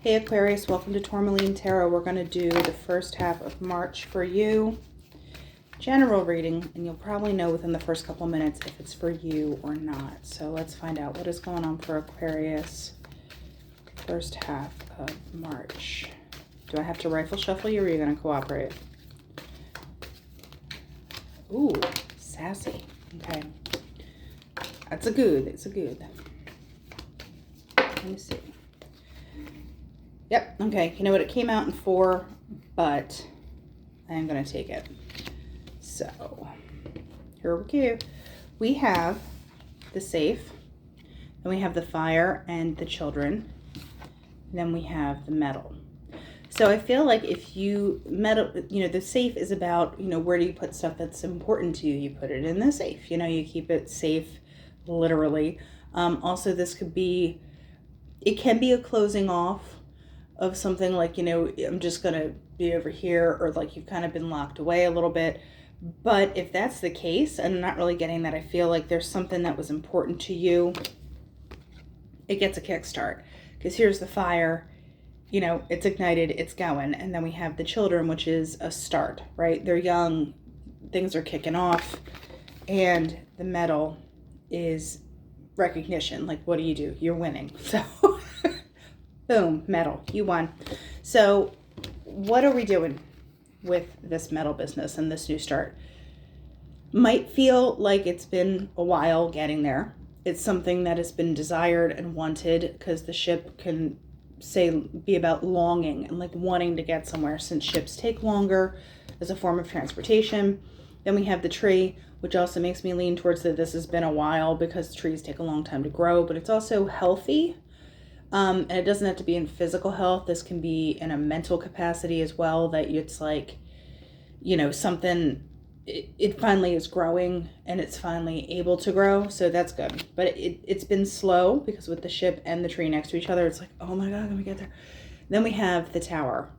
Hey Aquarius, welcome to Tourmaline Tarot. We're going to do the first half of March for you. General reading, and you'll probably know within the first couple minutes if it's for you or not. So let's find out what is going on for Aquarius first half of March. Do I have to rifle shuffle you or are you going to cooperate? Ooh, sassy. Okay. That's a good. It's a good. Let me see. Yep, okay. You know what? It came out in 4, but I am going to take it. So, here we go. We have the safe, then we have the fire and the children, then we have the metal. So I feel like if you metal, the safe is about, where do you put stuff that's important to you? You put it in the safe. You keep it safe, literally. Also, this could be, it can be a closing off of something like, I'm just going to be over here, or like you've kind of been locked away a little bit. But if that's the case, and I'm not really getting that, I feel like there's something that was important to you, it gets a kickstart. Because here's the fire, it's ignited, it's going. And then we have the children, which is a start, right? They're young, things are kicking off. And the metal is recognition. Like, what do? You're winning. So, boom, metal, you won. So, what are we doing with this metal business and this new start? Might feel like it's been a while getting there. It's something that has been desired and wanted, because the ship can be about longing and like wanting to get somewhere, since ships take longer as a form of transportation. Then we have the tree, which also makes me lean towards that this has been a while, because trees take a long time to grow, but it's also healthy. And it doesn't have to be in physical health. This can be in a mental capacity as well, that it's like, something, it finally is growing and it's finally able to grow. So that's good. But it's been slow, because with the ship and the tree next to each other, it's like, oh my God, let me get there. Then we have the tower.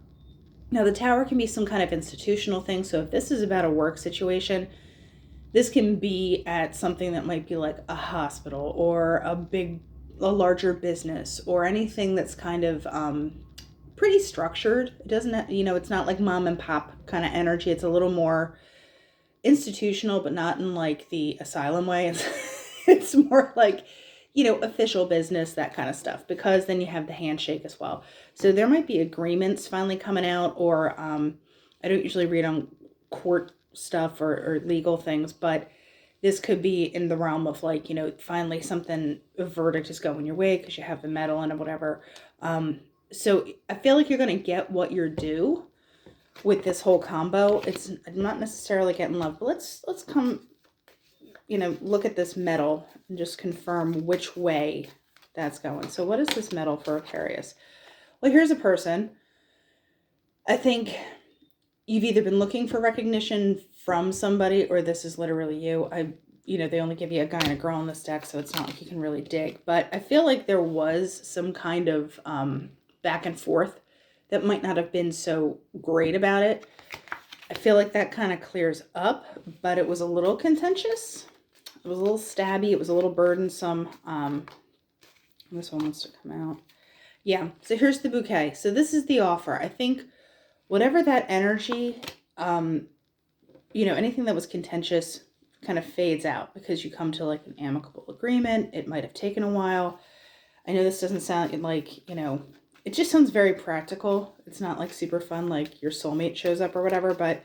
Now the tower can be some kind of institutional thing. So if this is about a work situation, this can be at something that might be like a hospital or a larger business, or anything that's kind of pretty structured. It doesn't, it's not like mom and pop kind of energy. It's a little more institutional, but not in like the asylum way. It's more like, official business, that kind of stuff, because then you have the handshake as well. So there might be agreements finally coming out, or I don't usually read on court stuff or legal things, but this could be in the realm of like, finally a verdict is going your way because you have the metal and whatever. So I feel like you're going to get what you're due with this whole combo. It's not necessarily getting love, but let's come, look at this metal and just confirm which way that's going. So what is this metal for Aquarius? Well, here's a person. I think you've either been looking for recognition from somebody, or this is literally you. They only give you a guy and a girl in this deck, so it's not like you can really dig. But I feel like there was some kind of back and forth that might not have been so great about it. I feel like that kind of clears up, but it was a little contentious. It was a little stabby. It was a little burdensome. This one wants to come out. Yeah, so here's the bouquet. So this is the offer. I think whatever that energy, anything that was contentious kind of fades out, because you come to like an amicable agreement. It might have taken a while. I know this doesn't sound like, it just sounds very practical. It's not like super fun, like your soulmate shows up or whatever, but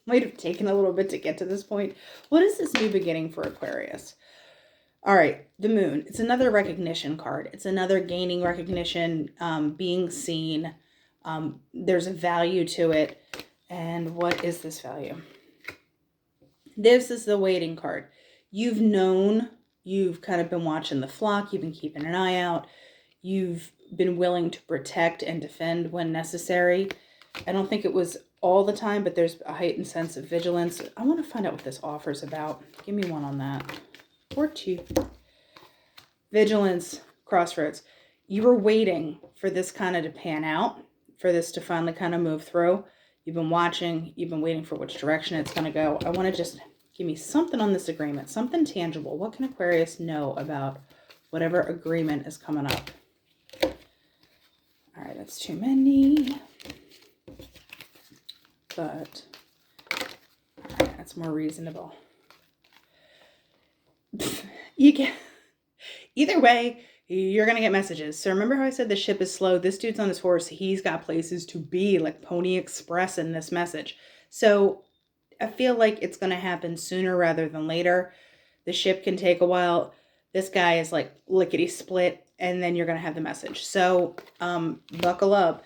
might have taken a little bit to get to this point. What is this new beginning for Aquarius? All right, the moon. It's another recognition card. It's another gaining recognition, being seen. There's a value to it. And what is this value? This is the waiting card. You've known, you've kind of been watching the flock. You've been keeping an eye out. You've been willing to protect and defend when necessary. I don't think it was all the time, but there's a heightened sense of vigilance. I want to find out what this offer is about. Give me one on that. Or two. Vigilance, crossroads. You were waiting for this kind of to pan out, for this to finally kind of move through. You've been watching. You've been waiting for which direction it's going to go. I want to just give me something on this agreement, something tangible. What can Aquarius know about whatever agreement is coming up? That's too many. But all right, that's more reasonable. You get either way, you're gonna get messages. So remember how I said the ship is slow? This dude's on his horse. He's got places to be, like Pony Express in this message. So I feel like it's gonna happen sooner rather than later. The ship can take a while. This guy is like lickety split, and then you're gonna have the message. So buckle up.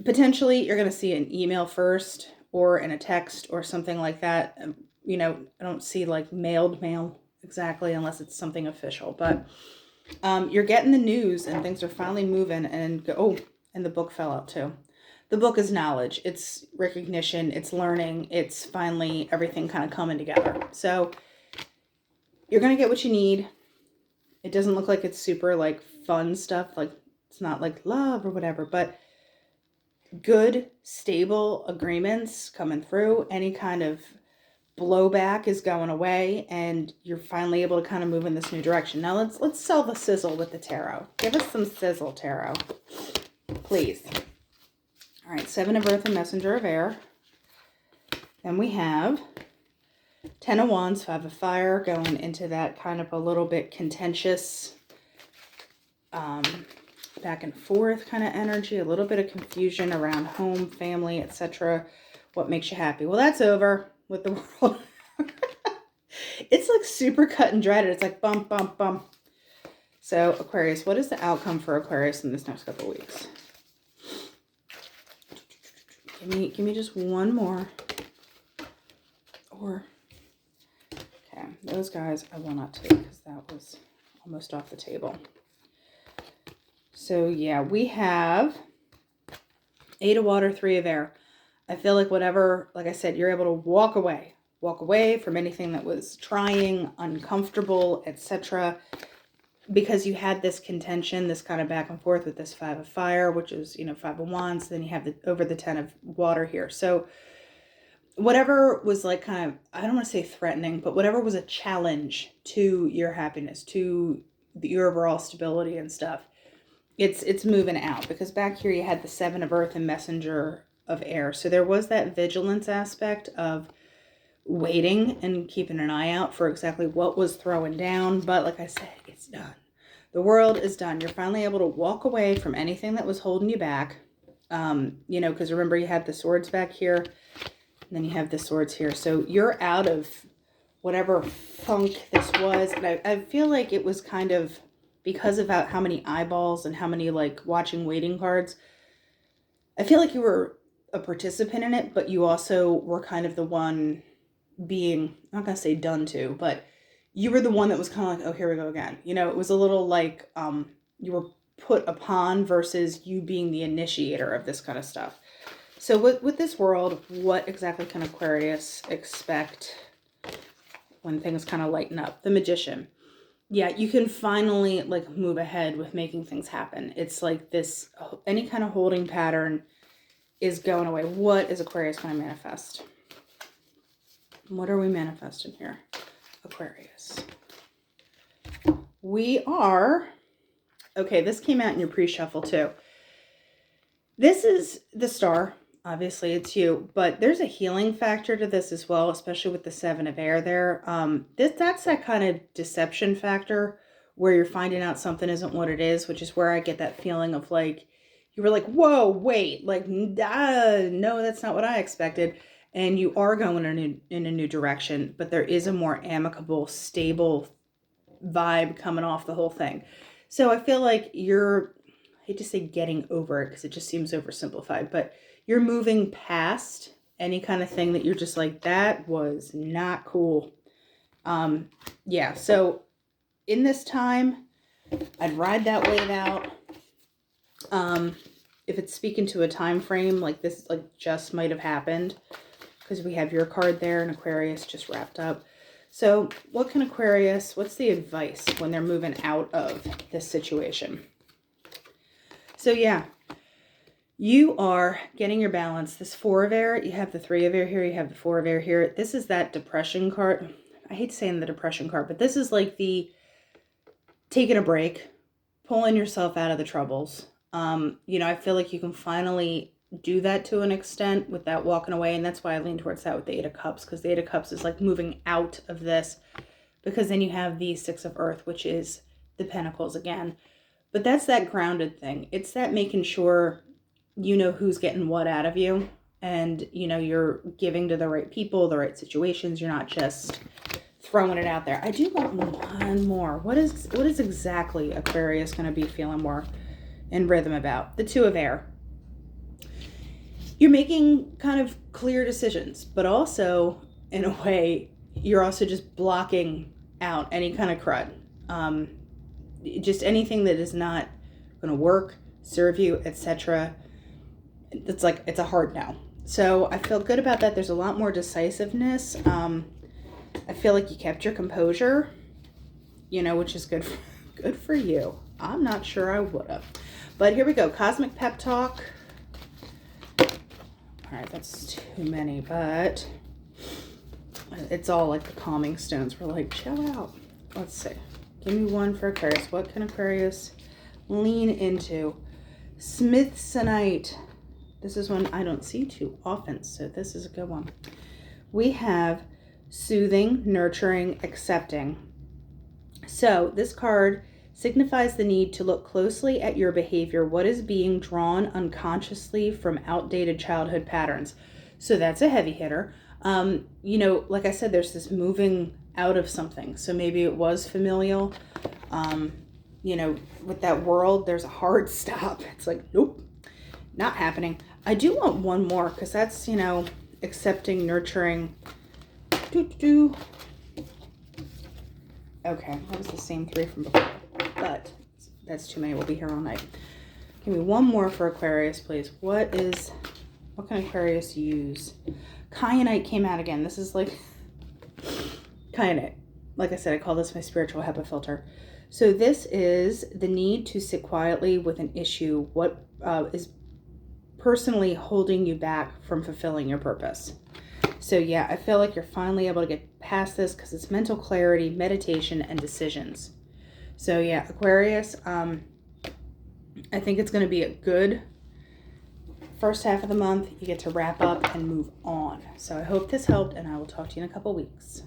Potentially, you're gonna see an email first, or in a text, or something like that. You know, I don't see like mailed mail exactly unless it's something official, but you're getting the news and things are finally moving. And oh, and the book fell out too. The book is knowledge, it's recognition, it's learning, it's finally everything kind of coming together. So you're gonna get what you need. It doesn't look like it's super like fun stuff, like it's not like love or whatever, but good stable agreements coming through. Any kind of blowback is going away, and you're finally able to kind of move in this new direction. Now let's sell the sizzle with the tarot. Give us some sizzle, tarot, please. All right, Seven of Earth and Messenger of Air. Then we have Ten of Wands, Five of Fire, going into that kind of a little bit contentious, back and forth kind of energy, a little bit of confusion around home, family, etc. What makes you happy? Well, that's over with the world. It's like super cut and dried. It's like bump, bump, bump. So Aquarius, what is the outcome for Aquarius in this next couple of weeks? Give me just one more. Or, okay, those guys I will not take because that was almost off the table. So yeah, we have Eight of Water, Three of Air. I feel like whatever, like I said, you're able to walk away from anything that was trying, uncomfortable, etc. Because you had this contention, this kind of back and forth with this Five of Fire, which is, you know, Five of Wands. Then you have over the Ten of Water here. So whatever was like kind of, I don't want to say threatening, but whatever was a challenge to your happiness, to your overall stability and stuff, it's moving out. Because back here you had the Seven of Earth and Messenger of Air. So there was that vigilance aspect of waiting and keeping an eye out for exactly what was throwing down. But like I said, it's done. The world is done. You're finally able to walk away from anything that was holding you back. You know, because remember you had the swords back here, and then you have the swords here. So you're out of whatever funk this was. And I feel like it was kind of because of how many eyeballs and how many like watching waiting cards. I feel like you were a participant in it, but you also were kind of the one being, I'm not going to say done to, but you were the one that was kind of like, oh, here we go again. You know, it was a little like you were put upon versus you being the initiator of this kind of stuff. So with this world, what exactly can Aquarius expect when things kind of lighten up? The Magician. Yeah, you can finally like move ahead with making things happen. It's like this, any kind of holding pattern is going away. What is Aquarius going to manifest? What are we manifesting here, Aquarius? We are, okay, this came out in your pre-shuffle too. This is the Star. Obviously, it's you, but there's a healing factor to this as well, especially with the Seven of Air there. That's that kind of deception factor where you're finding out something isn't what it is, which is where I get that feeling of like, you were like, whoa, wait, like, no, that's not what I expected. And you are going in a new direction, but there is a more amicable, stable vibe coming off the whole thing. So I feel like you're, I hate to say getting over it because it just seems oversimplified, but you're moving past any kind of thing that you're just like, that was not cool. Yeah, so in this time, I'd ride that wave out. If it's speaking to a time frame, like this like just might have happened because we have your card there and Aquarius just wrapped up. So what can Aquarius, what's the advice when they're moving out of this situation? So yeah, you are getting your balance. This Four of Air, you have the Three of Air here, you have the Four of Air here. This is that depression card. I hate saying the depression card, but this is like the taking a break, pulling yourself out of the troubles, You know, I feel like you can finally do that to an extent without walking away. And that's why I lean towards that with the Eight of Cups, because the Eight of Cups is like moving out of this, because then you have the Six of Earth, which is the Pentacles again. But that's that grounded thing. It's that making sure you know who's getting what out of you, and you know you're giving to the right people, the right situations. You're not just throwing it out there. I do want one more. What is exactly Aquarius going to be feeling more in rhythm about? The Two of Air. You're making kind of clear decisions, but also in a way you're also just blocking out any kind of crud. Just anything that is not going to work, serve you, etc. It's like, it's a hard no. So I feel good about that. There's a lot more decisiveness. I feel like you kept your composure, you know, which is good for you. I'm not sure I would have. But here we go. Cosmic Pep Talk. All right, that's too many, but it's all like the calming stones. We're like, chill out. Let's see. Give me one for Aquarius. What can Aquarius lean into? Smithsonite. This is one I don't see too often, so this is a good one. We have soothing, nurturing, accepting. So this card signifies the need to look closely at your behavior. What is being drawn unconsciously from outdated childhood patterns? So that's a heavy hitter. You know, like I said, there's this moving out of something. So maybe it was familial. You know, with that world, there's a hard stop. It's like, nope, not happening. I do want one more, because that's, you know, accepting, nurturing. Okay, that was the same three from before, but that's too many. We'll be here all night. Give me one more for Aquarius, please. What can Aquarius use? Kyanite came out again. This is like Kyanite. Like I said, I call this my spiritual HEPA filter. So this is the need to sit quietly with an issue. What is personally holding you back from fulfilling your purpose? So yeah, I feel like you're finally able to get past this, because it's mental clarity, meditation, and decisions. So yeah, Aquarius, I think it's going to be a good first half of the month. You get to wrap up and move on. So I hope this helped, and I will talk to you in a couple weeks.